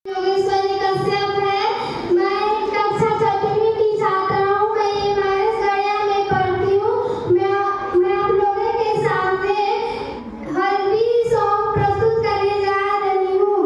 योगेश्वरी कश्यप है। मैं कक्षा छठवीं की छात्रा हूँ। मैं एमआरएस गया में पढ़ती हूँ। मैं आप लोगों के सामने हल्दी सॉन्ग प्रस्तुत करने जा रही हूँ।